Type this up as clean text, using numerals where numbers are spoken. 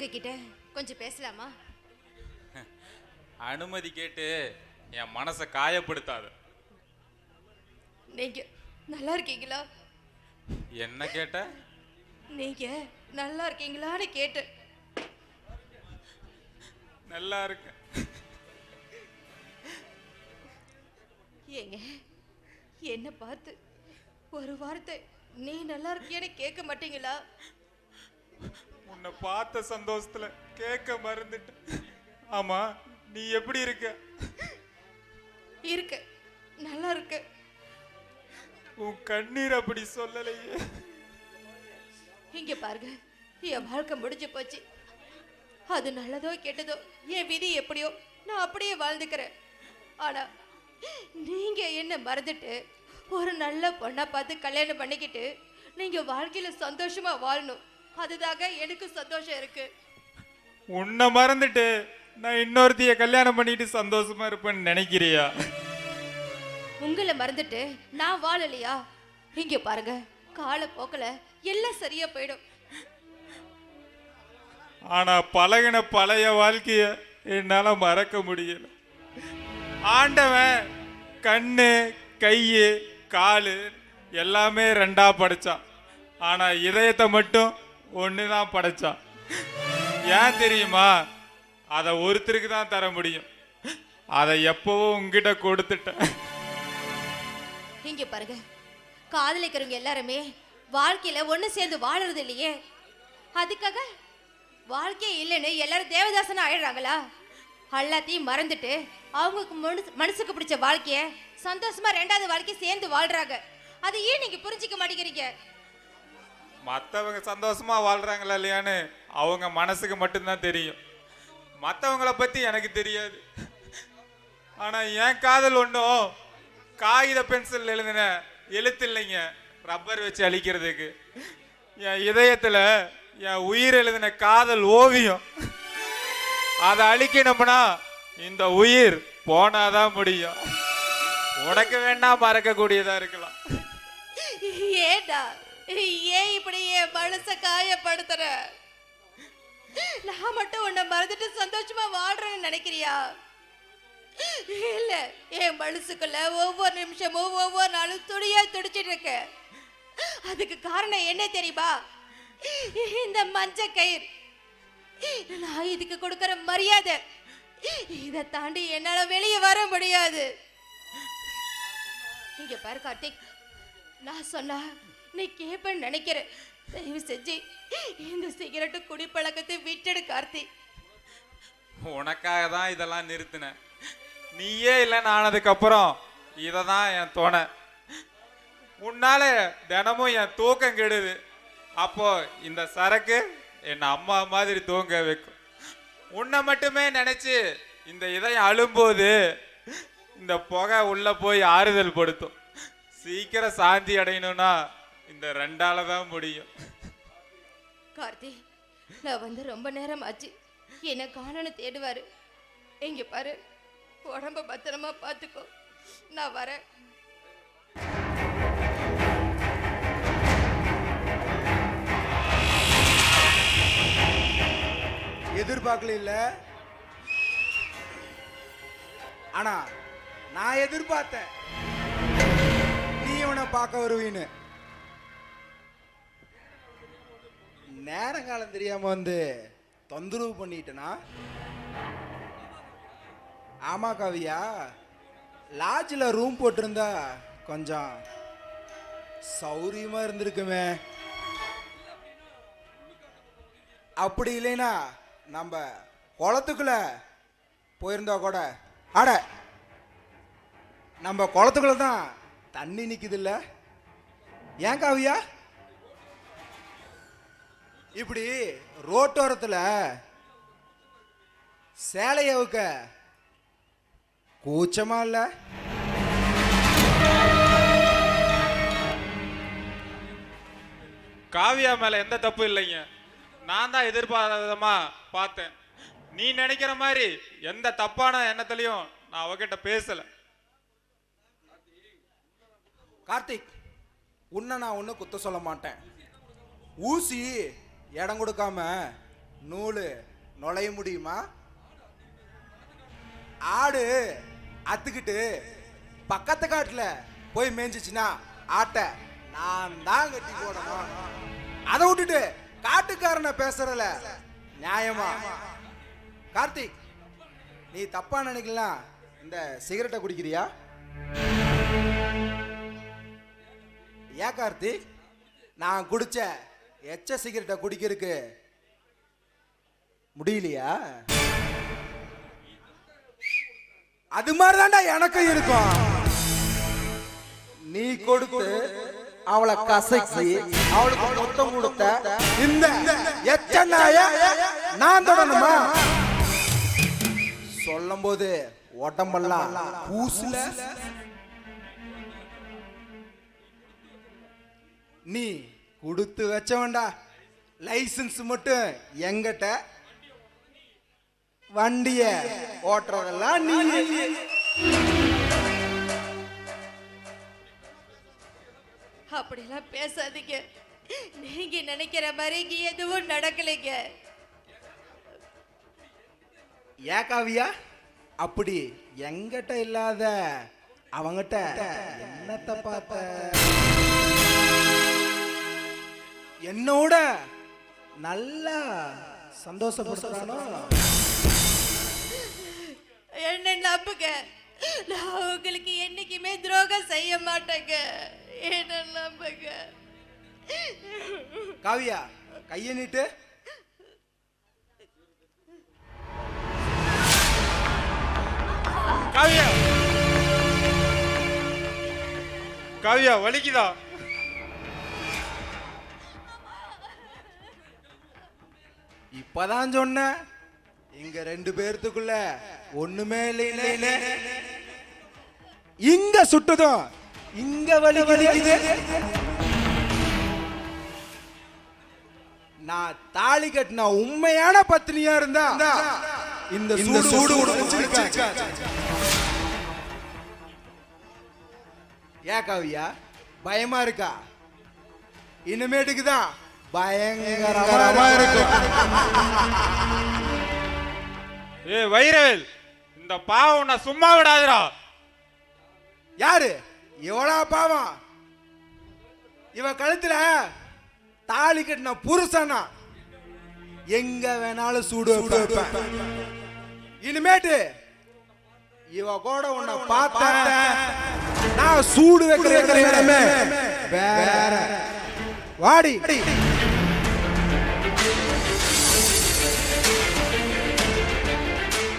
உங்ககிட்ட கொஞ்சம் பேசலாமா? அனுமதி கேட்டு என் மனசை காயப்படுத்தாத. நீங்க நல்லா இருக்கீங்களா? என்ன கேட்ட? நீங்க நல்லா இருக்கீங்களான்னு கேட்டு. நல்லா இருக்க. ஏங்க என்ன பார்த்து ஒரு வார்த்தை நீ நல்லா இருக்கியான்னு கேட்க மாட்டீங்களா? உன்னை பார்த்த சந்தோஷத்துல கேட்க மறந்துட்டு. ஆமா, நீ எப்படி இருக்க? இருக்க, நல்லா இருக்க. உன் கண்ணீர் அப்படி சொல்லலையே. இங்க பாருங்க, என் வாழ்க்கை முடிஞ்சு போச்சு. அது நல்லதோ கெட்டதோ, என் விதி எப்படியோ நான் அப்படியே வாழ்ந்துக்கிறேன். ஆனா நீங்க என்ன மறந்துட்டு ஒரு நல்ல பொண்ணை பார்த்து கல்யாணம் பண்ணிக்கிட்டு நீங்க வாழ்க்கையில சந்தோஷமா வாழணும். அதுதாங்க எனக்கு சந்தோஷம் இருக்கு. உன்னை மறந்துட்டு நான் இன்னொருத்தைய கல்யாணம் பண்ணிட்டு சந்தோஷமா இருப்பேன்னு நினைக்கிறியா? உங்களை மறந்துட்டு நான் வாழலையா? இங்க பாருங்க, காலப்போக்கில் எல்லாம் சரியா போயிடும். ஆனா பழகின பழைய வாழ்க்கைய என்னால மறக்க முடியல. ஆண்டவன் கண்ணு கையு காலு எல்லாமே ரெண்டா படைச்சான். ஆனா இதயத்தை மட்டும் ஒண்ணுதான் படைச்சான். ஏன் தெரியுமா? அதை ஒருத்தருக்கு தான் தர முடியும். அதை எப்பவும் உங்ககிட்ட கொடுத்துட்டேன். இங்க பாருங்க, காதலிக்கிறவங்க எல்லாருமே வாழ்க்கையில ஒண்ணு சேர்ந்து வாழறது இல்லையே. அதுக்காக வாழ்க்கையே இல்லைன்னு எல்லாரும் தேவதாசனா ஆயிடுறாங்களா? எல்லாத்தையும் மறந்துட்டு அவங்களுக்கு மனசுக்கு பிடிச்ச வாழ்க்கைய சந்தோஷமா ரெண்டாவது வாழ்க்கை சேர்ந்து வாழ்றாங்க. அது ஏன் நீங்க புரிஞ்சிக்க மாட்டேங்கிறீங்க? மற்றவங்க சந்தோஷமா வாழ்றாங்களா இல்லையான்னு அவங்க மனசுக்கு மட்டும்தான் தெரியும். மற்றவங்களை பத்தி எனக்கு தெரியாது. ஆனா என் காதல் ஒன்றும் காகித பென்சில் எழுதின எழுத்து இல்லைங்க, ரப்பர் வச்சு அழிக்கிறதுக்கு. என் இதயத்துல என் உயிர் எழுதின காதல் ஓவியம். அதை அழிக்கணும்னா இந்த உயிர் போனாதான் முடியும். உனக்கு வேணா மறக்கக்கூடியதா இருக்கலாம். ஏடா ஏன் இப்படி என் மனச காயப்படுத்துற? நான் மட்டும் உன்னை மறந்துட்டு சந்தோஷமா வாழ்றேன்னு நினைக்கிறியா? இல்ல, என் மனசுக்குள்ள ஒவ்வொரு நிமிஷமும் ஒவ்வொரு நாளும் துடியா துடிச்சிட்டு இருக்க. அதுக்கு காரணம் என்ன தெரியுமா? இந்த மஞ்ச கயிறு. நான் இதுக்கு கொடுக்கிற மரியாதை. இதை தாண்டி என்னால வெளியே வர முடியாது. இங்க பாரு கார்த்திக், நான் சொன்னா நீ கேப்பன்னு நினைக்கிறேன். தயவு செஞ்சு இந்த சிகரெட்டு குடிப்பழக்கத்தை விட்டுடு கார்த்திக். உனக்காக தான் இதெல்லாம் நிறுத்தினேன். நீயே இல்லைன்னு ஆனதுக்கு அப்புறம் இதை தான் என் தோணை. உன்னால தினமும் என் தூக்கம் கெடுது. அப்போ இந்த சரக்கு என் அம்மா மாதிரி தூங்க வைக்கும். உன்னை மட்டுமே நினைச்சு இந்த இதயம் அழும்போது இந்த புகை உள்ள போய் ஆறுதல் படுத்தும். சீக்கிரம் சாந்தி அடையணும்னா இந்த ரெண்டால தான் முடியும். கார்த்தி, நான் வந்து ரொம்ப நேரம் ஆச்சு. என்ன காணன்னு தேடுவாரு. இங்க பாரு, உடம்ப பத்திரமா பார்த்துக்கோ. நான் வரேன். எதிர்பார்க்கல இல்ல, ஆனா நான் எதிர்பார்த்தேன் நீ இவனை பார்க்க வருவீன்னு. நேரங்காலம் தெரியாம வந்து தொந்தரவு பண்ணிட்டனா? ஆமா காவியா, லாட்ஜில் ரூம் போட்டிருந்தா கொஞ்சம் சௌரியமா இருந்திருக்குமே. அப்படி இல்லைன்னா நம்ம குளத்துக்குள்ள போயிருந்தா கூட. அட, நம்ம குளத்துக்குள்ள தான் தண்ணி நிக்குது இல்ல? ஏன் காவியா இப்படி ரோட்டோரத்துல சேலையவுக்க கூச்சமா இல்ல? காவியா மேல எந்த தப்பு இல்லைங்க. நான் தான் எதிர்பாராதமா பார்த்தேன். நீ நினைக்கிற மாதிரி எந்த தப்பான எண்ணத்திலையும் நான் அவகிட்ட பேசல. கார்த்திக், உன்னை நான் ஒன்றும் குத்த சொல்ல மாட்டேன். ஊசி இடம் கொடுக்காம நூலு நுழைய முடியுமா? ஆடு அத்துக்கிட்டு பக்கத்து காட்டுல போய் மேய்ஞ்சிச்சுன்னா ஆட்டை நான் தான் கட்டி போடணும். அதை விட்டுட்டு காட்டுக்காரனை பேசுறல நியாயமா? கார்த்திக், நீ தப்பா நினைக்கலாம். இந்த சிகரெட்டை குடிக்கிறியா? ஏன் கார்த்திக், நான் குடிச்ச எச்ச சிகரெட்டை குடிக்கிறதுக்கு முடியலையா? அது மாதிரிதான்டா எனக்கும் இருக்கும். நீ கொடுத்து அவளை கசக்கி அவளுக்கு மொத்தம் கொடுத்த இந்த எச்சனாய நான் தொடணுமா? சொல்லும் போது உடம்பெல்லாம் பூசுல. நீ கொடுத்து வச்சவன்டா. லைசன்ஸ் மட்டும் எங்கிட்ட, வண்டிய ஓட்டுறதெல்லாம் நீ. அப்படிலாம் பேசாதீங்க. நீங்க நினைக்கிற மாதிரி இங்க எதுவும் நடக்கலைங்க. ஏன் காவியா அப்படி எங்கிட்ட இல்லாத அவங்கிட்ட என்னத்தை பார்த்த? என்னோட நல்லா சந்தோஷப்படுறானோ? என்ன நம்புங்க, நான் உங்களுக்கு என்னைக்குமே துரோகம் செய்ய மாட்டேங்க. என்ன நம்புங்க. காவியா கையை நீட்டு. காவியா, காவியா வலிக்குதா? இப்பதான் சொன்ன இங்க ரெண்டு பேர்த்துக்குள்ள ஒண்ணுமே இல்லை. இங்க சுட்டுதும் இங்க வலிக்குது. நான் தாலி கட்டின உண்மையான பத்தினியா இருந்தா இந்த சூடு ஏன் காவியா பயமா இருக்கா? இனிமேட்டுக்கு தான் பயங்கரமா இருக்கும். ஏ வைரவேல், இந்த பாவம் நான் சும்மா விடாதுடா. யாரு எவ்வளோ பாவம்? இவ கழுத்துல தாலி கட்டின புருஷனா எங்க வேணாலும் சூடு வைப்பேன். இனிமேட்டு இவ கூட உன்னை பார்த்த நான் சூடு வைக்கிற இடமே வேற. வாடி.